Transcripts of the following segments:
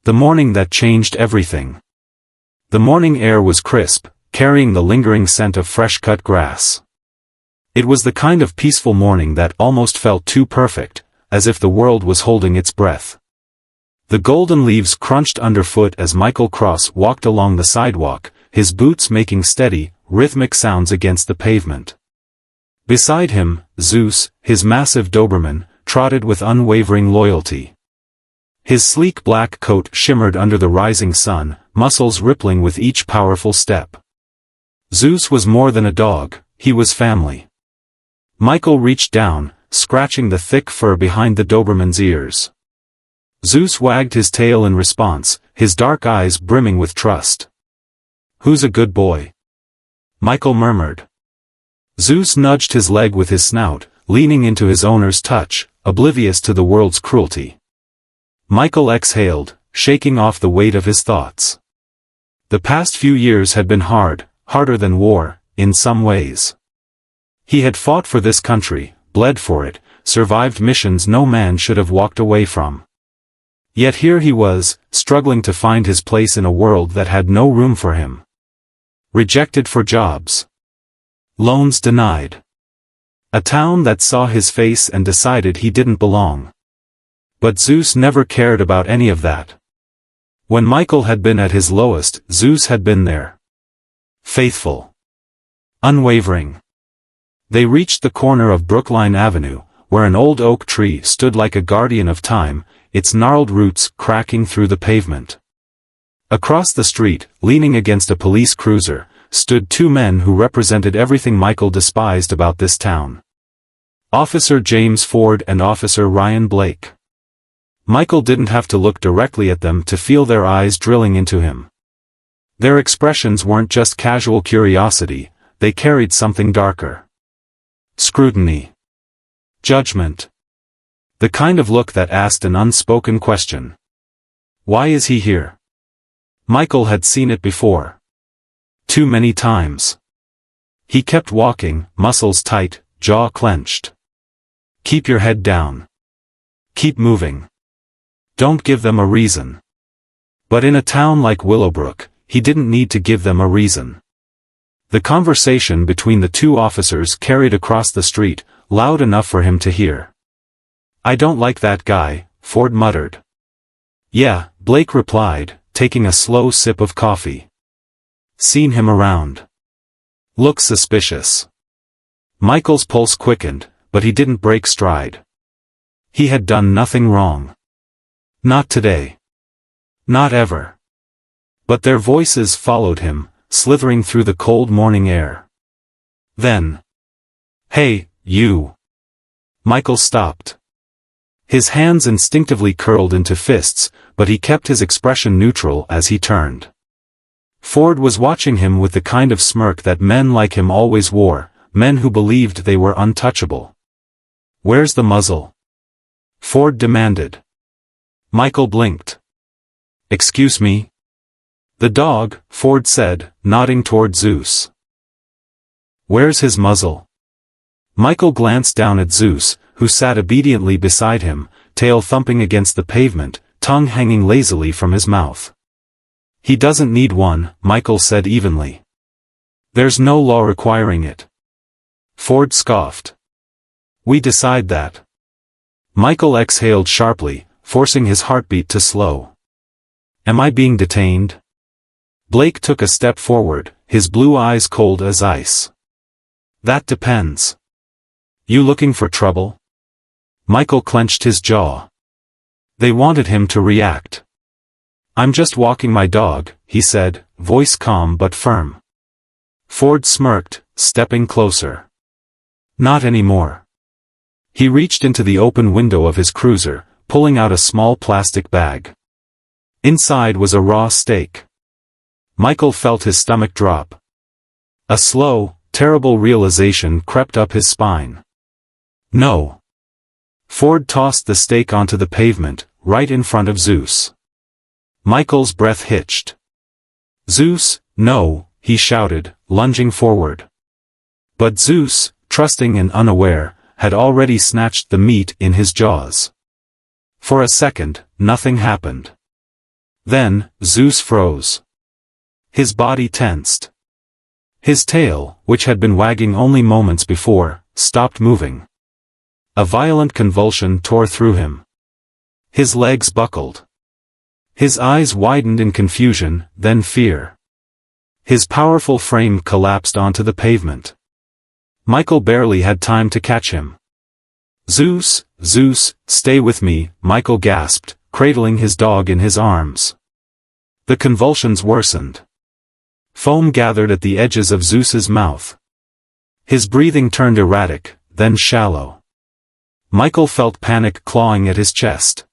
The morning that changed everything. The morning air was crisp, carrying the lingering scent of fresh-cut grass. It was the kind of peaceful morning that almost felt too perfect, as if the world was holding its breath. The golden leaves crunched underfoot as Michael Cross walked along the sidewalk, his boots making steady, rhythmic sounds against the pavement. Beside him, Zeus, his massive Doberman, trotted with unwavering loyalty. His sleek black coat shimmered under the rising sun, muscles rippling with each powerful step. Zeus was more than a dog, he was family. Michael reached down, scratching the thick fur behind the Doberman's ears. Zeus wagged his tail in response, his dark eyes brimming with trust. "Who's a good boy?" Michael murmured. Zeus nudged his leg with his snout, leaning into his owner's touch, oblivious to the world's cruelty. Michael exhaled, shaking off the weight of his thoughts. The past few years had been hard, harder than war, in some ways. He had fought for this country, bled for it, survived missions no man should have walked away from. Yet here he was, struggling to find his place in a world that had no room for him. Rejected for jobs. Loans denied. A town that saw his face and decided he didn't belong. But Zeus never cared about any of that. When Michael had been at his lowest, Zeus had been there. Faithful. Unwavering. They reached the corner of Brookline Avenue, where an old oak tree stood like a guardian of time, its gnarled roots cracking through the pavement. Across the street, leaning against a police cruiser, stood two men who represented everything Michael despised about this town. Officer James Ford and Officer Ryan Blake. Michael didn't have to look directly at them to feel their eyes drilling into him. Their expressions weren't just casual curiosity, they carried something darker. Scrutiny. Judgment. The kind of look that asked an unspoken question. Why is he here? Michael had seen it before. Too many times. He kept walking, muscles tight, jaw clenched. Keep your head down. Keep moving. Don't give them a reason. But in a town like Willowbrook, he didn't need to give them a reason. The conversation between the two officers carried across the street, loud enough for him to hear. "I don't like that guy," Ford muttered. "Yeah," Blake replied, taking a slow sip of coffee. "Seen him around. Looks suspicious." Michael's pulse quickened, but he didn't break stride. He had done nothing wrong. Not today. Not ever. But their voices followed him, slithering through the cold morning air. Then. "Hey, you." Michael stopped. His hands instinctively curled into fists, but he kept his expression neutral as he turned. Ford was watching him with the kind of smirk that men like him always wore, men who believed they were untouchable. "Where's the muzzle?" Ford demanded. Michael blinked. "Excuse me?" "The dog," Ford said, nodding toward Zeus. "Where's his muzzle?" Michael glanced down at Zeus, who sat obediently beside him, tail thumping against the pavement, tongue hanging lazily from his mouth. "He doesn't need one," Michael said evenly. "There's no law requiring it." Ford scoffed. "We decide that." Michael exhaled sharply, forcing his heartbeat to slow. "Am I being detained?" Blake took a step forward, his blue eyes cold as ice. "That depends. You looking for trouble?" Michael clenched his jaw. They wanted him to react. "I'm just walking my dog," he said, voice calm but firm. Ford smirked, stepping closer. "Not anymore." He reached into the open window of his cruiser, pulling out a small plastic bag. Inside was a raw steak. Michael felt his stomach drop. A slow, terrible realization crept up his spine. "No." Ford tossed the steak onto the pavement, right in front of Zeus. Michael's breath hitched. "Zeus, no," he shouted, lunging forward. But Zeus, trusting and unaware, had already snatched the meat in his jaws. For a second, nothing happened. Then, Zeus froze. His body tensed. His tail, which had been wagging only moments before, stopped moving. A violent convulsion tore through him. His legs buckled. His eyes widened in confusion, then fear. His powerful frame collapsed onto the pavement. Michael barely had time to catch him. "Zeus, Zeus, stay with me," Michael gasped, cradling his dog in his arms. The convulsions worsened. Foam gathered at the edges of Zeus's mouth. His breathing turned erratic, then shallow. Michael felt panic clawing at his chest.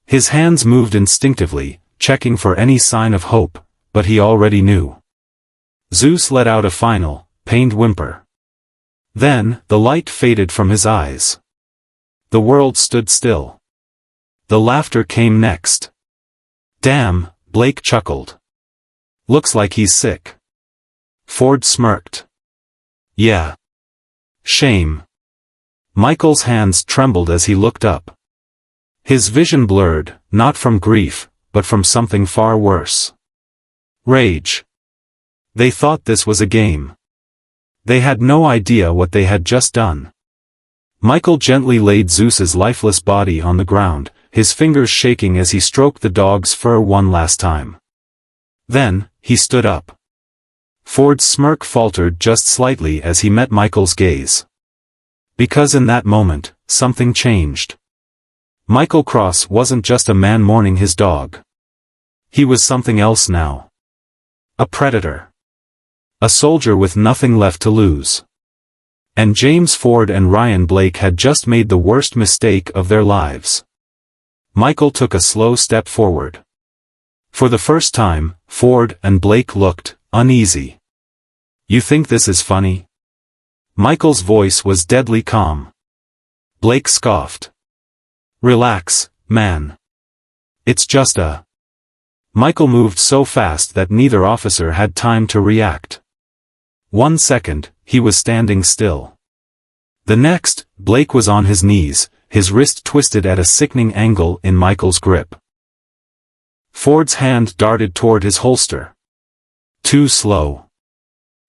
His hands moved instinctively, checking for any sign of hope, but he already knew. Zeus let out a final, pained whimper. Then, the light faded from his eyes. The world stood still. The laughter came next. "Damn," Blake chuckled. "Looks like he's sick." Ford smirked. "Yeah. Shame." Michael's hands trembled as he looked up. His vision blurred, not from grief, but from something far worse. Rage. They thought this was a game. They had no idea what they had just done. Michael gently laid Zeus's lifeless body on the ground, his fingers shaking as he stroked the dog's fur one last time. Then, he stood up. Ford's smirk faltered just slightly as he met Michael's gaze. Because in that moment, something changed. Michael Cross wasn't just a man mourning his dog. He was something else now. A predator. A soldier with nothing left to lose. And James Ford and Ryan Blake had just made the worst mistake of their lives. Michael took a slow step forward. For the first time, Ford and Blake looked uneasy. "You think this is funny?" Michael's voice was deadly calm. Blake scoffed. "Relax, man. It's just a..." Michael moved so fast that neither officer had time to react. 1 second, he was standing still. The next, Blake was on his knees, his wrist twisted at a sickening angle in Michael's grip. Ford's hand darted toward his holster. Too slow.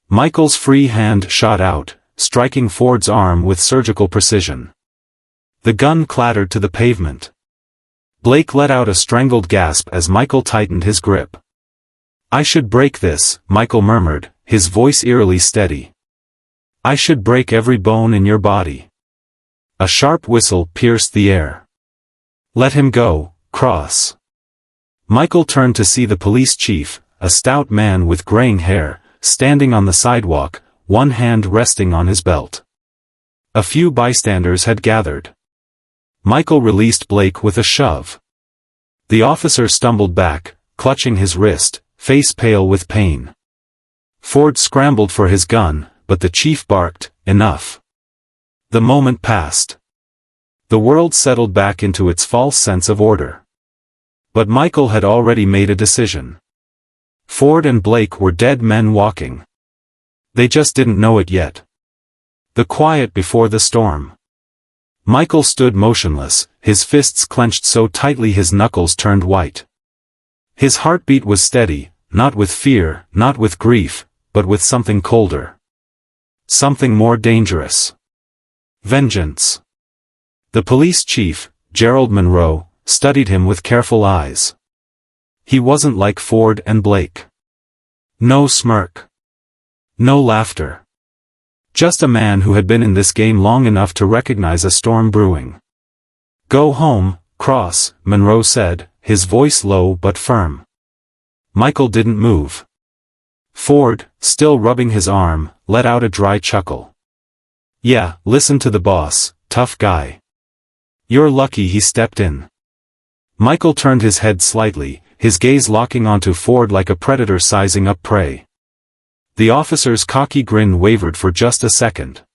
Michael's free hand shot out, striking Ford's arm with surgical precision. The gun clattered to the pavement. Blake let out a strangled gasp as Michael tightened his grip. "I should break this," Michael murmured, his voice eerily steady. "I should break every bone in your body." A sharp whistle pierced the air. "Let him go, Cross." Michael turned to see the police chief, a stout man with graying hair, standing on the sidewalk, one hand resting on his belt. A few bystanders had gathered. Michael released Blake with a shove. The officer stumbled back, clutching his wrist, face pale with pain. Ford scrambled for his gun, but the chief barked, "Enough." The moment passed. The world settled back into its false sense of order. But Michael had already made a decision. Ford and Blake were dead men walking. They just didn't know it yet. The quiet before the storm. Michael stood motionless, his fists clenched so tightly his knuckles turned white. His heartbeat was steady, not with fear, not with grief, but with something colder. Something more dangerous. Vengeance. The police chief, Gerald Monroe, studied him with careful eyes. He wasn't like Ford and Blake. No smirk. No laughter. Just a man who had been in this game long enough to recognize a storm brewing. "Go home, Cross," Monroe said, his voice low but firm. Michael didn't move. Ford, still rubbing his arm, let out a dry chuckle. "Yeah, listen to the boss, tough guy. You're lucky he stepped in." Michael turned his head slightly, his gaze locking onto Ford like a predator sizing up prey. The officer's cocky grin wavered for just a second.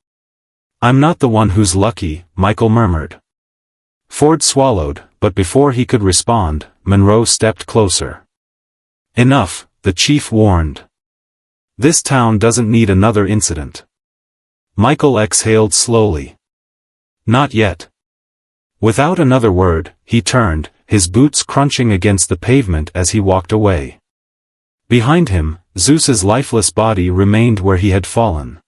"I'm not the one who's lucky," Michael murmured. Ford swallowed, but before he could respond, Monroe stepped closer. "Enough," the chief warned. "This town doesn't need another incident." Michael exhaled slowly. "Not yet." Without another word, he turned, his boots crunching against the pavement as he walked away. Behind him, Zeus's lifeless body remained where he had fallen.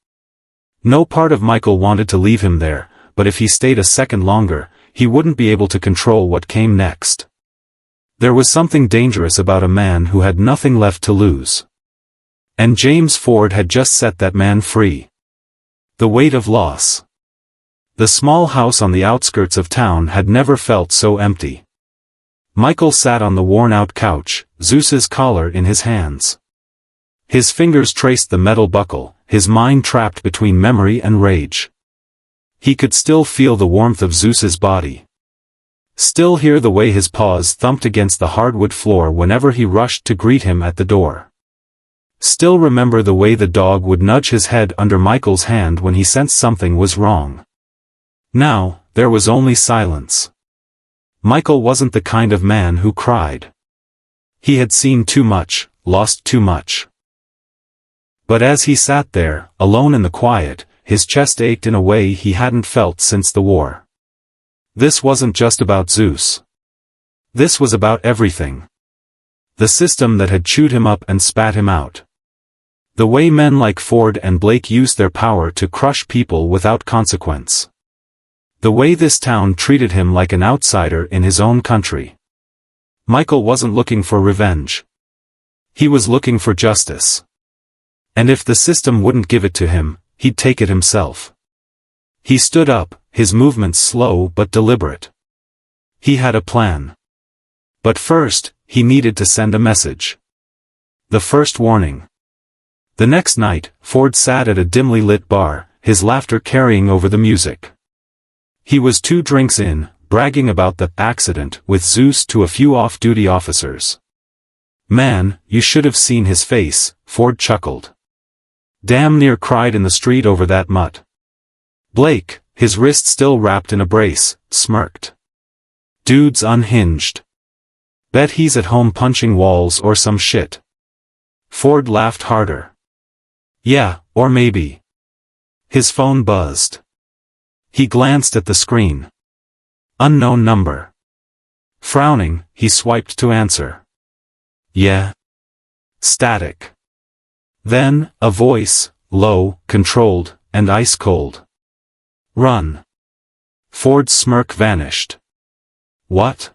No part of Michael wanted to leave him there, but if he stayed a second longer, he wouldn't be able to control what came next. There was something dangerous about a man who had nothing left to lose. And James Ford had just set that man free. The weight of loss. The small house on the outskirts of town had never felt so empty. Michael sat on the worn-out couch, Zeus's collar in his hands. His fingers traced the metal buckle, his mind trapped between memory and rage. He could still feel the warmth of Zeus's body. Still hear the way his paws thumped against the hardwood floor whenever he rushed to greet him at the door. Still remember the way the dog would nudge his head under Michael's hand when he sensed something was wrong. Now, there was only silence. Michael wasn't the kind of man who cried. He had seen too much, lost too much. But as he sat there, alone in the quiet, his chest ached in a way he hadn't felt since the war. This wasn't just about Zeus. This was about everything. The system that had chewed him up and spat him out. The way men like Ford and Blake used their power to crush people without consequence. The way this town treated him like an outsider in his own country. Michael wasn't looking for revenge. He was looking for justice. And if the system wouldn't give it to him, he'd take it himself. He stood up, his movements slow but deliberate. He had a plan. But first, he needed to send a message. The first warning. The next night, Ford sat at a dimly lit bar, his laughter carrying over the music. He was 2 drinks in, bragging about the accident with Zeus to a few off-duty officers. Man, you should have seen his face, Ford chuckled. Damn near cried in the street over that mutt. Blake, his wrist still wrapped in a brace, smirked. Dude's unhinged. Bet he's at home punching walls or some shit. Ford laughed harder. Yeah, or maybe. His phone buzzed. He glanced at the screen. Unknown number. Frowning, he swiped to answer. Yeah. Static. Then, a voice, low, controlled, and ice-cold. Run. Ford's smirk vanished. What?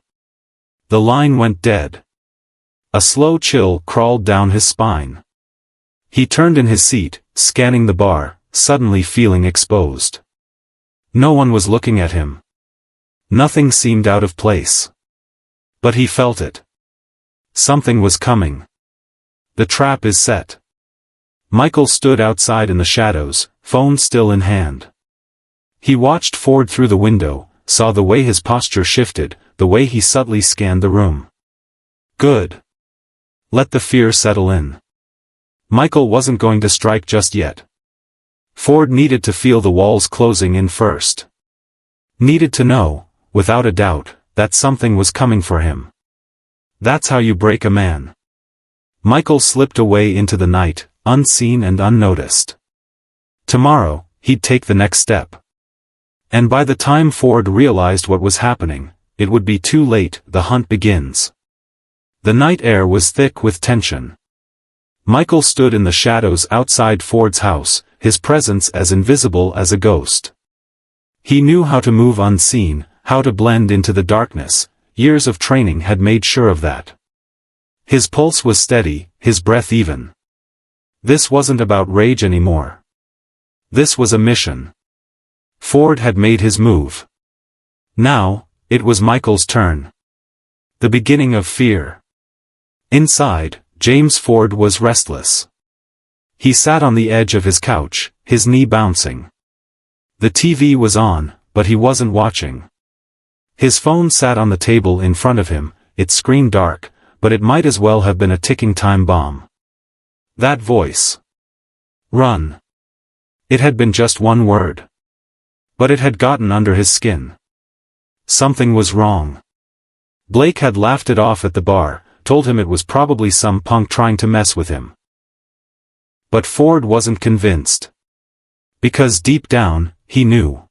The line went dead. A slow chill crawled down his spine. He turned in his seat, scanning the bar, suddenly feeling exposed. No one was looking at him. Nothing seemed out of place. But he felt it. Something was coming. The trap is set. Michael stood outside in the shadows, phone still in hand. He watched Ford through the window, saw the way his posture shifted, the way he subtly scanned the room. Good. Let the fear settle in. Michael wasn't going to strike just yet. Ford needed to feel the walls closing in first. Needed to know, without a doubt, that something was coming for him. That's how you break a man. Michael slipped away into the night, unseen and unnoticed. Tomorrow, he'd take the next step. And by the time Ford realized what was happening, it would be too late. The hunt begins. The night air was thick with tension. Michael stood in the shadows outside Ford's house, his presence as invisible as a ghost. He knew how to move unseen, how to blend into the darkness. Years of training had made sure of that. His pulse was steady, his breath even. This wasn't about rage anymore. This was a mission. Ford had made his move. Now, it was Michael's turn. The beginning of fear. Inside, James Ford was restless. He sat on the edge of his couch, his knee bouncing. The TV was on, but he wasn't watching. His phone sat on the table in front of him, its screen dark, but it might as well have been a ticking time bomb. That voice. Run. It had been just one word. But it had gotten under his skin. Something was wrong. Blake had laughed it off at the bar, told him it was probably some punk trying to mess with him. But Ford wasn't convinced. Because deep down, he knew.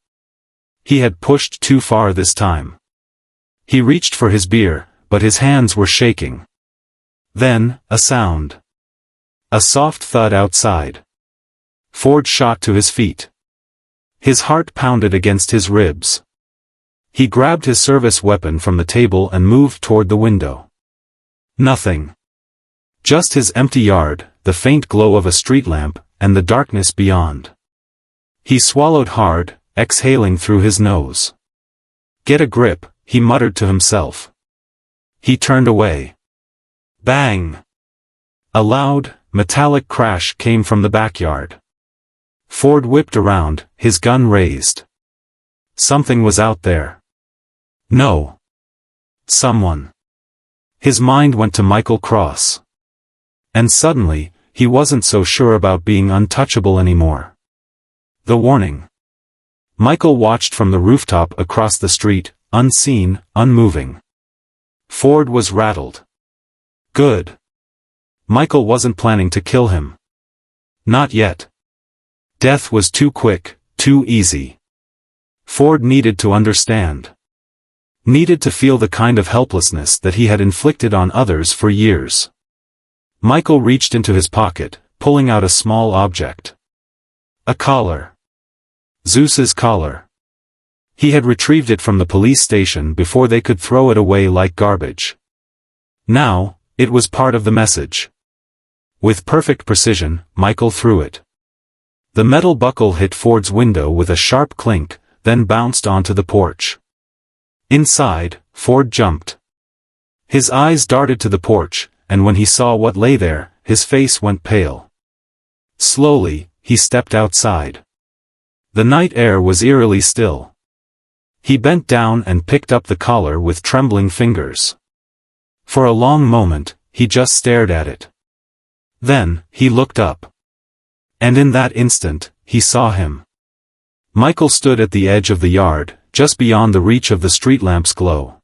He had pushed too far this time. He reached for his beer, but his hands were shaking. Then, a sound. A soft thud outside. Ford shot to his feet. His heart pounded against his ribs. He grabbed his service weapon from the table and moved toward the window. Nothing. Just his empty yard, the faint glow of a street lamp, and the darkness beyond. He swallowed hard, exhaling through his nose. "Get a grip," he muttered to himself. He turned away. Bang! A loud, metallic crash came from the backyard. Ford whipped around, his gun raised. Something was out there. No. Someone. His mind went to Michael Cross. And suddenly, he wasn't so sure about being untouchable anymore. The warning. Michael watched from the rooftop across the street, unseen, unmoving. Ford was rattled. Good. Michael wasn't planning to kill him. Not yet. Death was too quick, too easy. Ford needed to understand. Needed to feel the kind of helplessness that he had inflicted on others for years. Michael reached into his pocket, pulling out a small object. A collar. Zeus's collar. He had retrieved it from the police station before they could throw it away like garbage. Now, it was part of the message. With perfect precision, Michael threw it. The metal buckle hit Ford's window with a sharp clink, then bounced onto the porch. Inside, Ford jumped. His eyes darted to the porch, and when he saw what lay there, his face went pale. Slowly, he stepped outside. The night air was eerily still. He bent down and picked up the collar with trembling fingers. For a long moment, he just stared at it. Then, he looked up. And in that instant, he saw him. Michael stood at the edge of the yard, just beyond the reach of the street lamp's glow.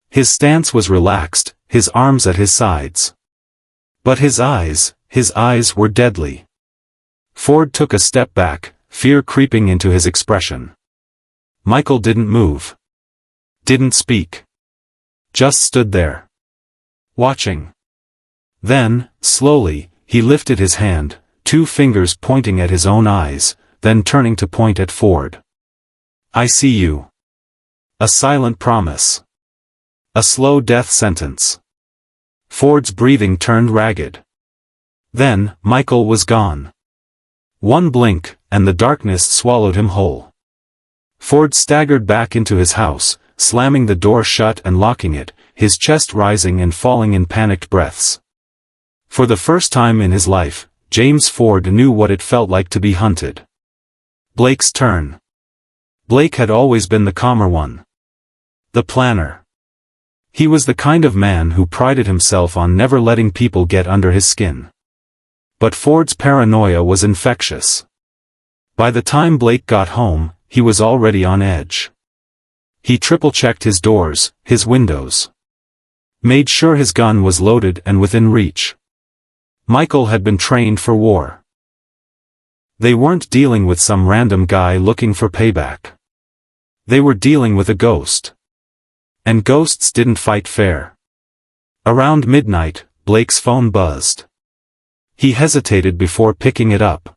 His stance was relaxed, his arms at his sides. But his eyes were deadly. Ford took a step back, fear creeping into his expression. Michael didn't move. Didn't speak. Just stood there. Watching. Then, slowly, he lifted his hand, 2 fingers pointing at his own eyes, then turning to point at Ford. "I see you." A silent promise. A slow death sentence. Ford's breathing turned ragged. Then, Michael was gone. One blink, and the darkness swallowed him whole. Ford staggered back into his house, slamming the door shut and locking it, his chest rising and falling in panicked breaths. For the first time in his life, James Ford knew what it felt like to be hunted. Blake's turn. Blake had always been the calmer one. The planner. He was the kind of man who prided himself on never letting people get under his skin. But Ford's paranoia was infectious. By the time Blake got home, he was already on edge. He triple-checked his doors, his windows. Made sure his gun was loaded and within reach. Michael had been trained for war. They weren't dealing with some random guy looking for payback. They were dealing with a ghost. And ghosts didn't fight fair. Around midnight, Blake's phone buzzed. He hesitated before picking it up.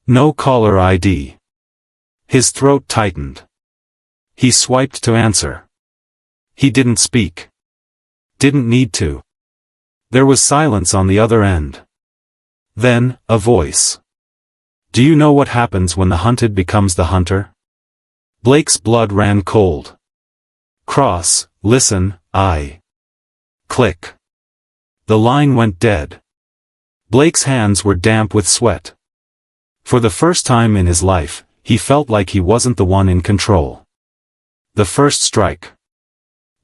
No caller ID. His throat tightened. He swiped to answer. He didn't speak. Didn't need to. There was silence on the other end. Then, a voice. "Do you know what happens when the hunted becomes the hunter?" Blake's blood ran cold. "Cross, listen, I..." Click. The line went dead. Blake's hands were damp with sweat. For the first time in his life, he felt like he wasn't the one in control. The first strike.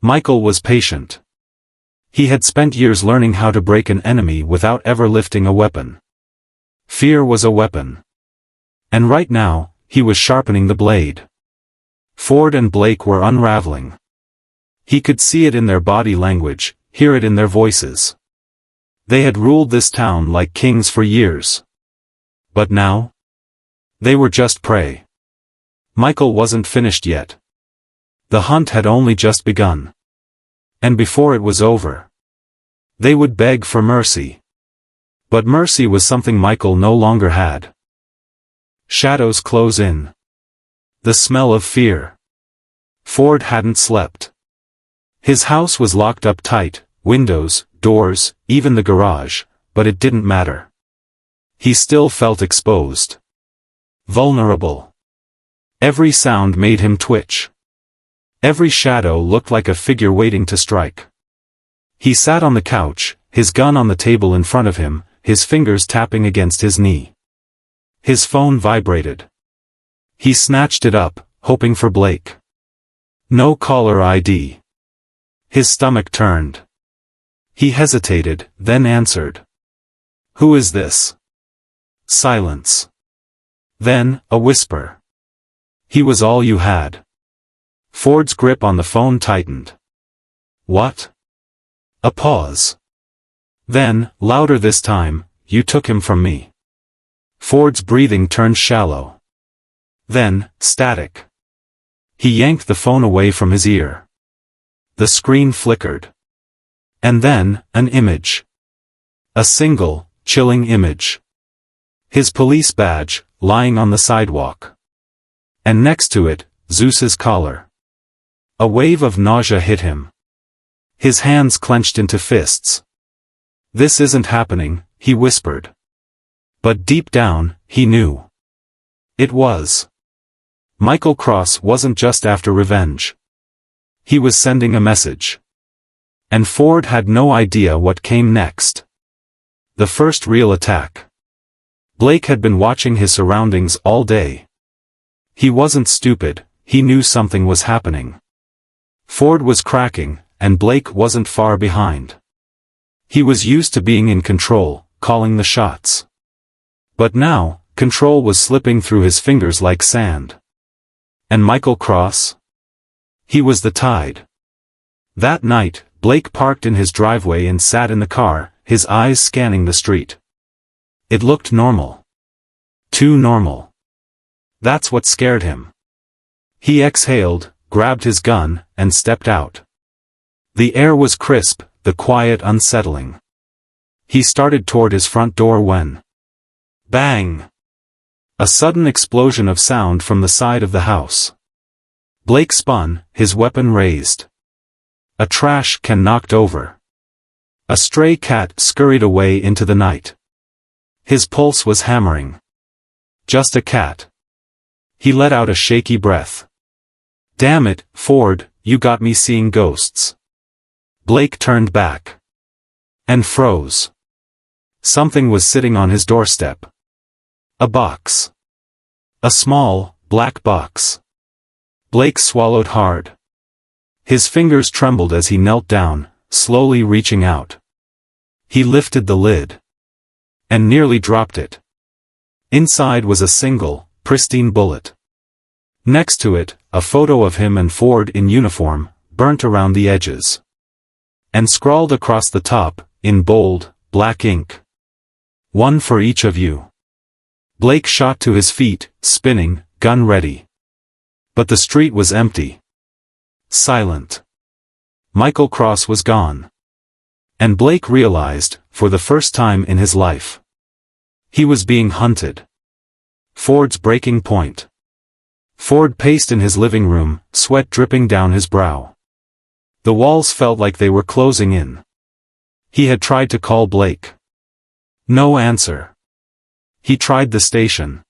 Michael was patient. He had spent years learning how to break an enemy without ever lifting a weapon. Fear was a weapon. And right now, he was sharpening the blade. Ford and Blake were unraveling. He could see it in their body language, hear it in their voices. They had ruled this town like kings for years. But now? They were just prey. Michael wasn't finished yet. The hunt had only just begun. And before it was over, they would beg for mercy. But mercy was something Michael no longer had. Shadows close in. The smell of fear. Ford hadn't slept. His house was locked up tight, windows, doors, even the garage, but it didn't matter. He still felt exposed. Vulnerable. Every sound made him twitch. Every shadow looked like a figure waiting to strike. He sat on the couch, his gun on the table in front of him, his fingers tapping against his knee. His phone vibrated. He snatched it up, hoping for Blake. No caller ID. His stomach turned. He hesitated, then answered. "Who is this?" Silence. Then, a whisper. "He was all you had." Ford's grip on the phone tightened. "What?" A pause. Then, louder this time, "You took him from me." Ford's breathing turned shallow. Then, static. He yanked the phone away from his ear. The screen flickered. And then, an image. A single, chilling image. His police badge, lying on the sidewalk. And next to it, Zeus's collar. A wave of nausea hit him. His hands clenched into fists. "This isn't happening," he whispered. But deep down, he knew. It was. Michael Cross wasn't just after revenge. He was sending a message. And Ford had no idea what came next. The first real attack. Blake had been watching his surroundings all day. He wasn't stupid, he knew something was happening. Ford was cracking, and Blake wasn't far behind. He was used to being in control, calling the shots. But now, control was slipping through his fingers like sand. And Michael Cross? He was the tide. That night, Blake parked in his driveway and sat in the car, his eyes scanning the street. It looked normal. Too normal. That's what scared him. He exhaled, grabbed his gun, and stepped out. The air was crisp, the quiet unsettling. He started toward his front door when... Bang! A sudden explosion of sound from the side of the house. Blake spun, his weapon raised. A trash can knocked over. A stray cat scurried away into the night. His pulse was hammering. Just a cat. He let out a shaky breath. "Damn it, Ford, you got me seeing ghosts." Blake turned back. And froze. Something was sitting on his doorstep. A box. A small, black box. Blake swallowed hard. His fingers trembled as he knelt down, slowly reaching out. He lifted the lid. And nearly dropped it. Inside was a single, pristine bullet. Next to it, a photo of him and Ford in uniform, burnt around the edges. And scrawled across the top, in bold, black ink. "One for each of you." Blake shot to his feet, spinning, gun ready. But the street was empty. Silent. Michael Cross was gone. And Blake realized, for the first time in his life, he was being hunted. Ford's breaking point. Ford paced in his living room, sweat dripping down his brow. The walls felt like they were closing in. He had tried to call Blake. No answer. He tried the station.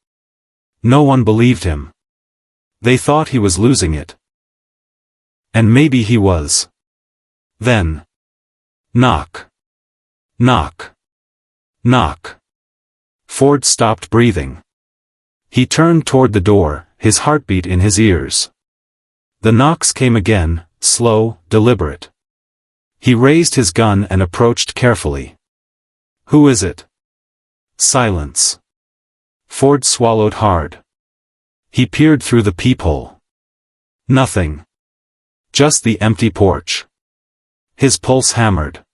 No one believed him. They thought he was losing it. And maybe he was. Then. Knock. Knock. Knock. Ford stopped breathing. He turned toward the door, his heartbeat in his ears. The knocks came again, slow, deliberate. He raised his gun and approached carefully. "Who is it?" Silence. Ford swallowed hard. He peered through the peephole. Nothing. Just the empty porch. His pulse hammered.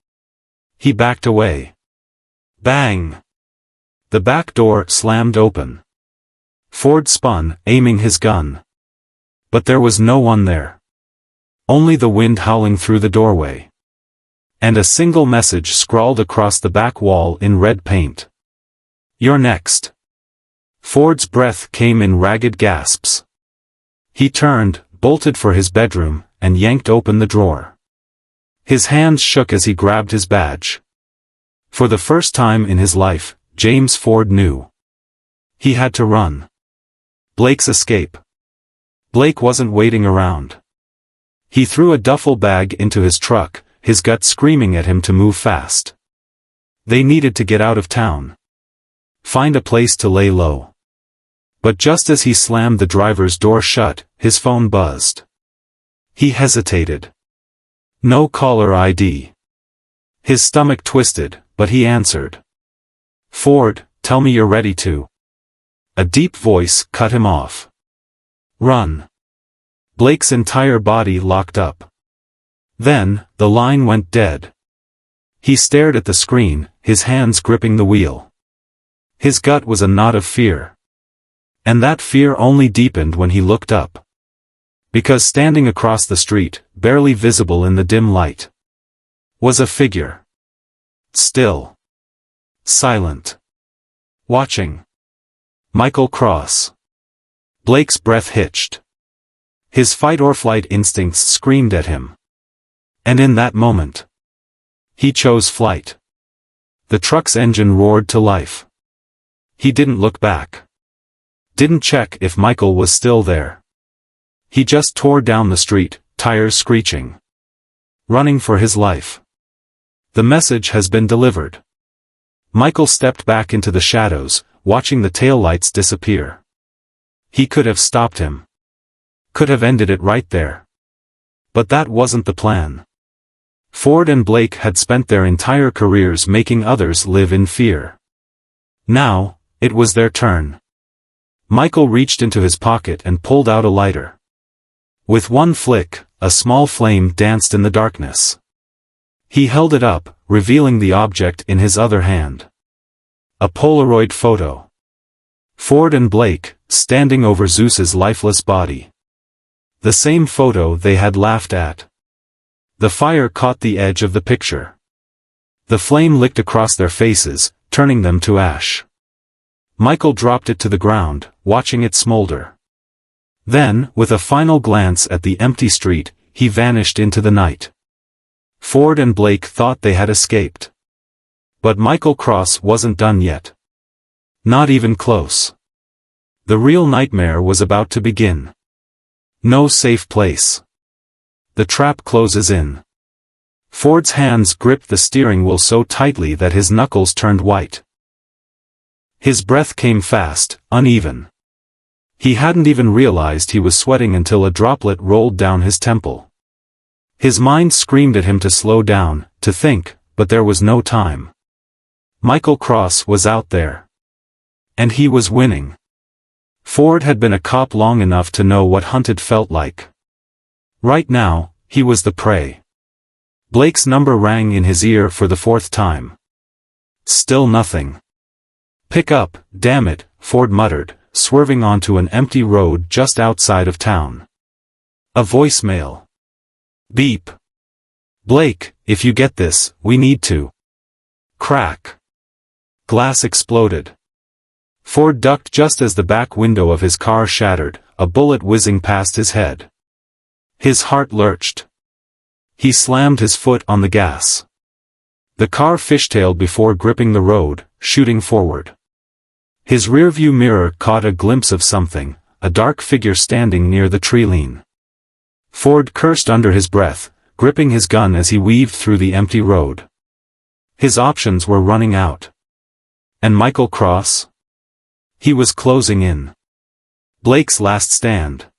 He backed away. Bang! The back door slammed open. Ford spun, aiming his gun. But there was no one there. Only the wind howling through the doorway. And a single message scrawled across the back wall in red paint. "You're next." Ford's breath came in ragged gasps. He turned, bolted for his bedroom, and yanked open the drawer. His hands shook as he grabbed his badge. For the first time in his life, James Ford knew. He had to run. Blake's escape. Blake wasn't waiting around. He threw a duffel bag into his truck, his gut screaming at him to move fast. They needed to get out of town. Find a place to lay low. But just as he slammed the driver's door shut, his phone buzzed. He hesitated. No caller ID. His stomach twisted, but he answered. "Ford, tell me you're ready to." A deep voice cut him off. "Run." Blake's entire body locked up. Then, the line went dead. He stared at the screen, his hands gripping the wheel. His gut was a knot of fear. And that fear only deepened when he looked up. Because standing across the street, barely visible in the dim light, was a figure. Still. Silent. Watching. Michael Cross. Blake's breath hitched. His fight-or-flight instincts screamed at him. And in that moment, he chose flight. The truck's engine roared to life. He didn't look back. Didn't check if Michael was still there. He just tore down the street, tires screeching. Running for his life. The message has been delivered. Michael stepped back into the shadows, watching the taillights disappear. He could have stopped him. Could have ended it right there. But that wasn't the plan. Ford and Blake had spent their entire careers making others live in fear. Now, it was their turn. Michael reached into his pocket and pulled out a lighter. With one flick, a small flame danced in the darkness. He held it up, revealing the object in his other hand. A Polaroid photo. Ford and Blake, standing over Zeus's lifeless body. The same photo they had laughed at. The fire caught the edge of the picture. The flame licked across their faces, turning them to ash. Michael dropped it to the ground, watching it smolder. Then, with a final glance at the empty street, he vanished into the night. Ford and Blake thought they had escaped. But Michael Cross wasn't done yet. Not even close. The real nightmare was about to begin. No safe place. The trap closes in. Ford's hands gripped the steering wheel so tightly that his knuckles turned white. His breath came fast, uneven. He hadn't even realized he was sweating until a droplet rolled down his temple. His mind screamed at him to slow down, to think, but there was no time. Michael Cross was out there. And he was winning. Ford had been a cop long enough to know what hunted felt like. Right now, he was the prey. Blake's number rang in his ear for the fourth time. Still nothing. "Pick up, damn it," Ford muttered, swerving onto an empty road just outside of town. A voicemail. "Beep. Blake, if you get this, we need to." Crack. Glass exploded. Ford ducked just as the back window of his car shattered, a bullet whizzing past his head. His heart lurched. He slammed his foot on the gas. The car fishtailed before gripping the road, shooting forward. His rearview mirror caught a glimpse of something, a dark figure standing near the tree-line. Ford cursed under his breath, gripping his gun as he weaved through the empty road. His options were running out. And Michael Cross? He was closing in. Blake's last stand.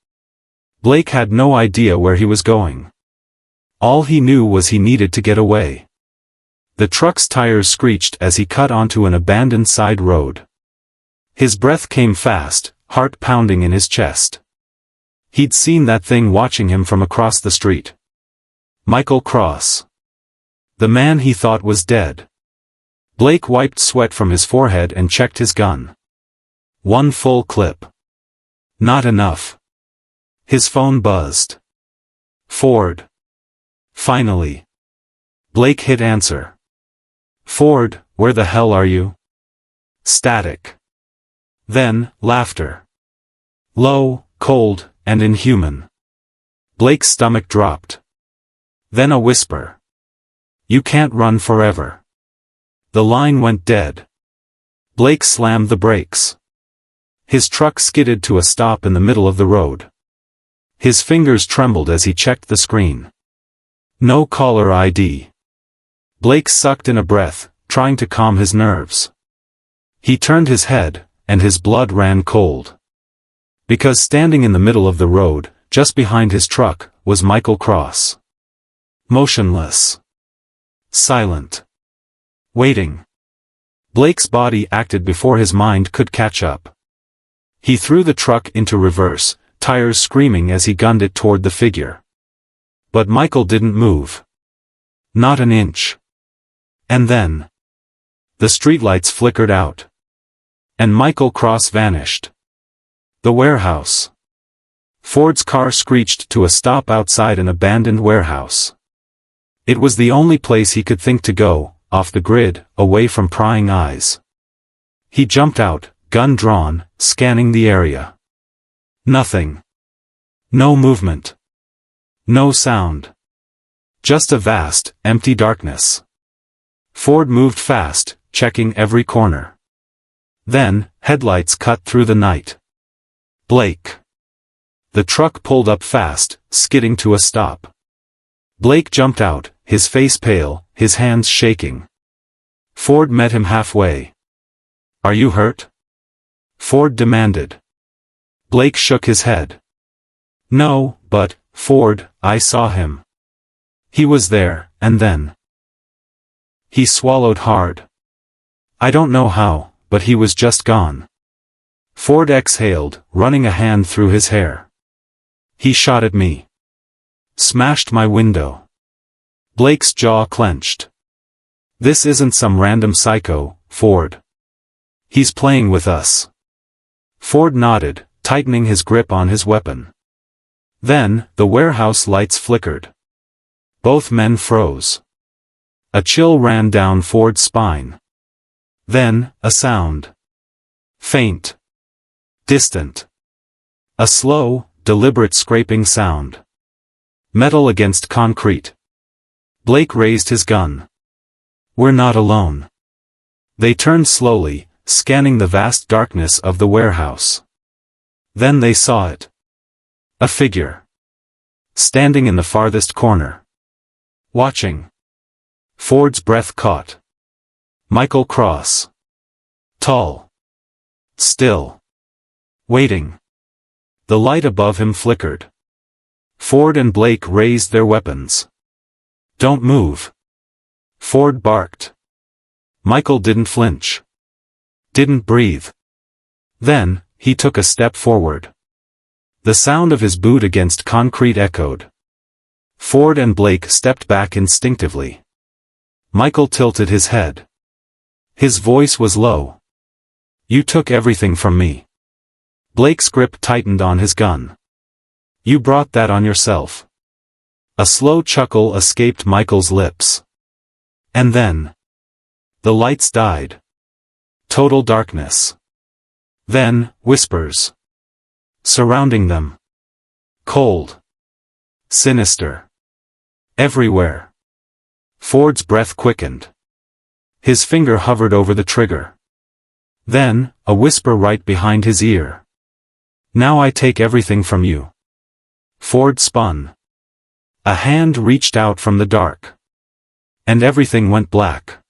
Blake had no idea where he was going. All he knew was he needed to get away. The truck's tires screeched as he cut onto an abandoned side road. His breath came fast, heart pounding in his chest. He'd seen that thing watching him from across the street. Michael Cross. The man he thought was dead. Blake wiped sweat from his forehead and checked his gun. One full clip. Not enough. His phone buzzed. Ford. Finally. Blake hit answer. Ford, where the hell are you? Static. Then, laughter. Low, cold, and inhuman. Blake's stomach dropped. Then a whisper. You can't run forever. The line went dead. Blake slammed the brakes. His truck skidded to a stop in the middle of the road. His fingers trembled as he checked the screen. No caller ID. Blake sucked in a breath, trying to calm his nerves. He turned his head, and his blood ran cold. Because standing in the middle of the road, just behind his truck, was Michael Cross. Motionless. Silent. Waiting. Blake's body acted before his mind could catch up. He threw the truck into reverse, tires screaming as he gunned it toward the figure. But Michael didn't move. Not an inch. And then the streetlights flickered out. And Michael Cross vanished. The warehouse. Ford's car screeched to a stop outside an abandoned warehouse. It was the only place he could think to go, off the grid, away from prying eyes. He jumped out, gun drawn, scanning the area. Nothing. No movement. No sound. Just a vast, empty darkness. Ford moved fast, checking every corner. Then, headlights cut through the night. Blake. The truck pulled up fast, skidding to a stop. Blake jumped out, his face pale, his hands shaking. Ford met him halfway. Are you hurt? Ford demanded. Blake shook his head. No, but, Ford, I saw him. He was there, and then. He swallowed hard. I don't know how, but he was just gone. Ford exhaled, running a hand through his hair. He shot at me. Smashed my window. Blake's jaw clenched. This isn't some random psycho, Ford. He's playing with us. Ford nodded, tightening his grip on his weapon. Then, the warehouse lights flickered. Both men froze. A chill ran down Ford's spine. Then, a sound. Faint. Distant. A slow, deliberate scraping sound. Metal against concrete. Blake raised his gun. We're not alone. They turned slowly, scanning the vast darkness of the warehouse. Then they saw it. A figure. Standing in the farthest corner. Watching. Ford's breath caught. Michael Cross. Tall. Still. Waiting. The light above him flickered. Ford and Blake raised their weapons. Don't move. Ford barked. Michael didn't flinch. Didn't breathe. Then, he took a step forward. The sound of his boot against concrete echoed. Ford and Blake stepped back instinctively. Michael tilted his head. His voice was low. You took everything from me. Blake's grip tightened on his gun. You brought that on yourself. A slow chuckle escaped Michael's lips. And then. The lights died. Total darkness. Then, whispers. Surrounding them. Cold. Sinister. Everywhere. Ford's breath quickened. His finger hovered over the trigger. Then, a whisper right behind his ear. Now I take everything from you. Ford spun. A hand reached out from the dark. And everything went black.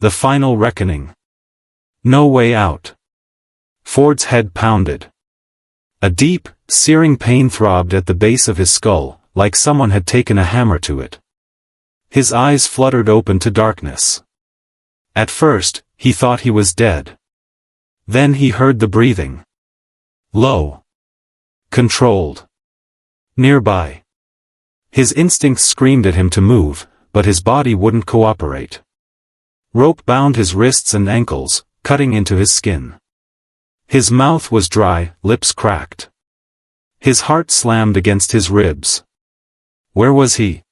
The final reckoning. No way out. Ford's head pounded. A deep, searing pain throbbed at the base of his skull, like someone had taken a hammer to it. His eyes fluttered open to darkness. At first, he thought he was dead. Then he heard the breathing. Low. Controlled. Nearby. His instincts screamed at him to move, but his body wouldn't cooperate. Rope bound his wrists and ankles, cutting into his skin. His mouth was dry, lips cracked. His heart slammed against his ribs. Where was he?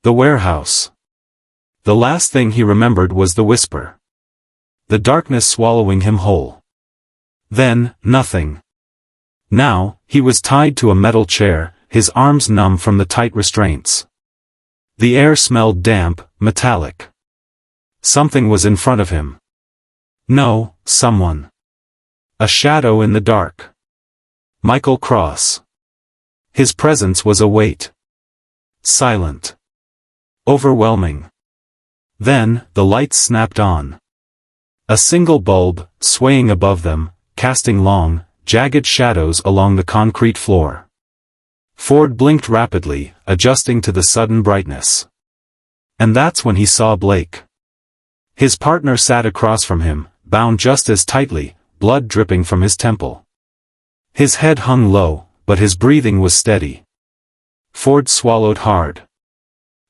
The warehouse. The last thing he remembered was the whisper. The darkness swallowing him whole. Then, nothing. Now, he was tied to a metal chair, his arms numb from the tight restraints. The air smelled damp, metallic. Something was in front of him. No, someone. A shadow in the dark. Michael Cross. His presence was a weight. Silent. Overwhelming. Then, the lights snapped on. A single bulb, swaying above them, casting long, jagged shadows along the concrete floor. Ford blinked rapidly, adjusting to the sudden brightness. And that's when he saw Blake. His partner sat across from him, bound just as tightly, blood dripping from his temple. His head hung low, but his breathing was steady. Ford swallowed hard.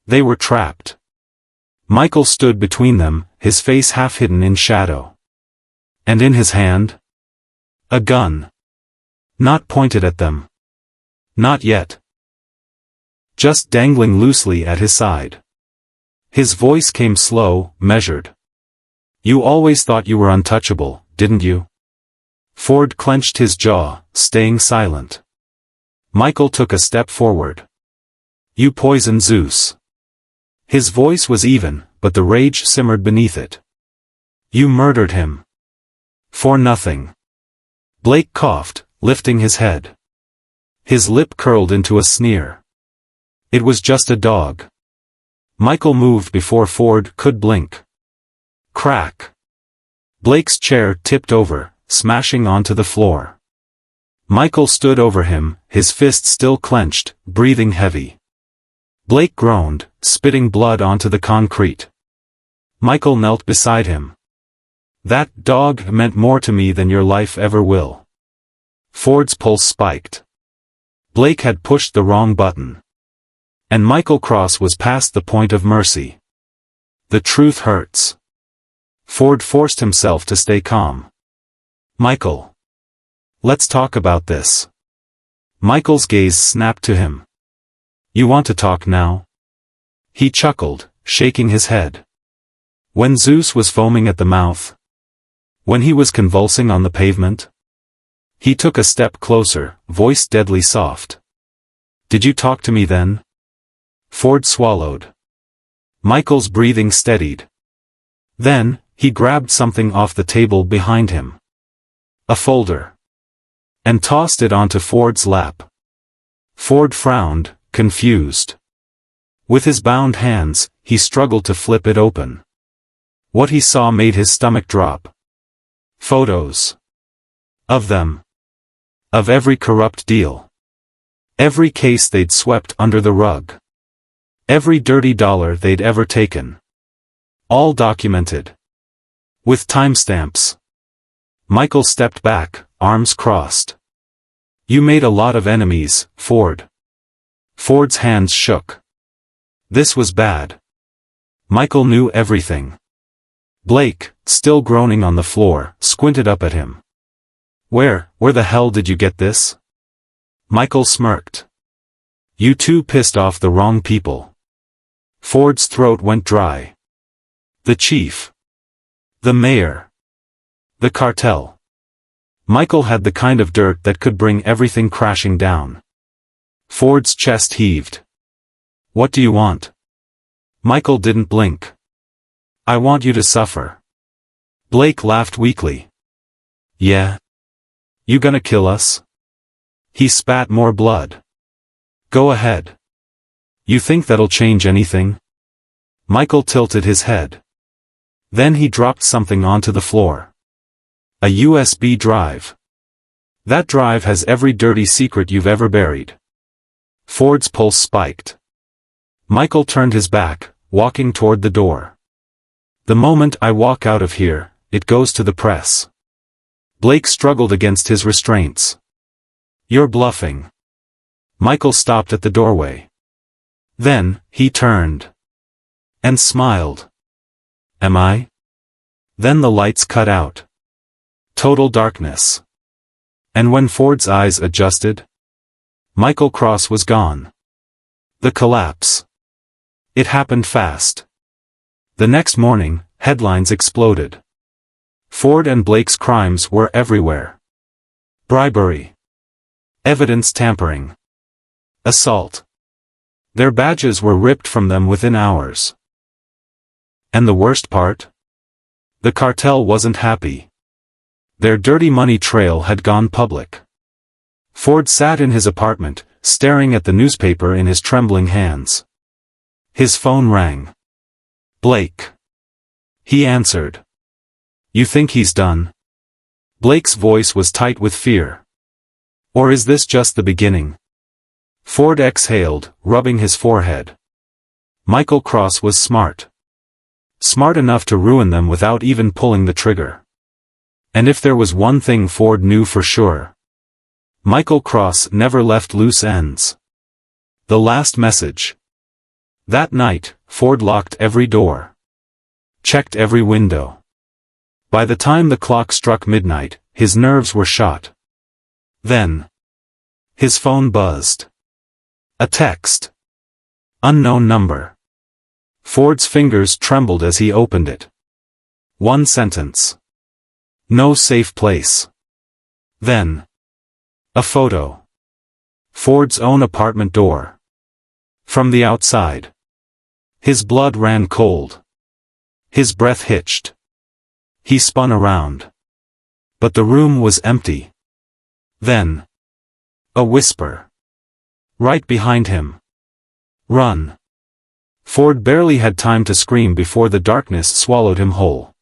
They were trapped. Michael stood between them, his face half hidden in shadow. And in his hand? A gun. Not pointed at them. Not yet. Just dangling loosely at his side. His voice came slow, measured. You always thought you were untouchable, didn't you? Ford clenched his jaw, staying silent. Michael took a step forward. You poisoned Zeus. His voice was even, but the rage simmered beneath it. You murdered him. For nothing. Blake coughed, lifting his head. His lip curled into a sneer. It was just a dog. Michael moved before Ford could blink. Crack. Blake's chair tipped over, smashing onto the floor. Michael stood over him, his fist still clenched, breathing heavy. Blake groaned, spitting blood onto the concrete. Michael knelt beside him. That dog meant more to me than your life ever will. Ford's pulse spiked. Blake had pushed the wrong button. And Michael Cross was past the point of mercy. The truth hurts. Ford forced himself to stay calm. Michael. Let's talk about this. Michael's gaze snapped to him. You want to talk now? He chuckled, shaking his head. When Zeus was foaming at the mouth? When he was convulsing on the pavement? He took a step closer, voice deadly soft. Did you talk to me then? Ford swallowed. Michael's breathing steadied. Then, he grabbed something off the table behind him. A folder. And tossed it onto Ford's lap. Ford frowned, confused. With his bound hands, he struggled to flip it open. What he saw made his stomach drop. Photos. Of them. Of every corrupt deal. Every case they'd swept under the rug. Every dirty dollar they'd ever taken. All documented. With timestamps. Michael stepped back, arms crossed. You made a lot of enemies, Ford. Ford's hands shook. This was bad. Michael knew everything. Blake, still groaning on the floor, squinted up at him. Where the hell did you get this? Michael smirked. You two pissed off the wrong people. Ford's throat went dry. The chief. The mayor. The cartel. Michael had the kind of dirt that could bring everything crashing down. Ford's chest heaved. What do you want? Michael didn't blink. I want you to suffer. Blake laughed weakly. Yeah? You gonna kill us? He spat more blood. Go ahead. You think that'll change anything? Michael tilted his head. Then he dropped something onto the floor. A USB drive. That drive has every dirty secret you've ever buried. Ford's pulse spiked. Michael turned his back, walking toward the door. The moment I walk out of here, it goes to the press. Blake struggled against his restraints. You're bluffing. Michael stopped at the doorway. Then, he turned. And smiled. Am I? Then the lights cut out. Total darkness. And when Ford's eyes adjusted, Michael Cross was gone. The collapse. It happened fast. The next morning, headlines exploded. Ford and Blake's crimes were everywhere. Bribery. Evidence tampering. Assault. Their badges were ripped from them within hours. And the worst part? The cartel wasn't happy. Their dirty money trail had gone public. Ford sat in his apartment, staring at the newspaper in his trembling hands. His phone rang. Blake. He answered. You think he's done? Blake's voice was tight with fear. Or is this just the beginning? Ford exhaled, rubbing his forehead. Michael Cross was smart. Smart enough to ruin them without even pulling the trigger. And if there was one thing Ford knew for sure, Michael Cross never left loose ends. The last message. That night, Ford locked every door. Checked every window. By the time the clock struck midnight, his nerves were shot. Then, his phone buzzed. A text. Unknown number. Ford's fingers trembled as he opened it. One sentence. No safe place. Then, a photo. Ford's own apartment door. From the outside. His blood ran cold. His breath hitched. He spun around. But the room was empty. Then, a whisper. Right behind him. Run. Ford barely had time to scream before the darkness swallowed him whole.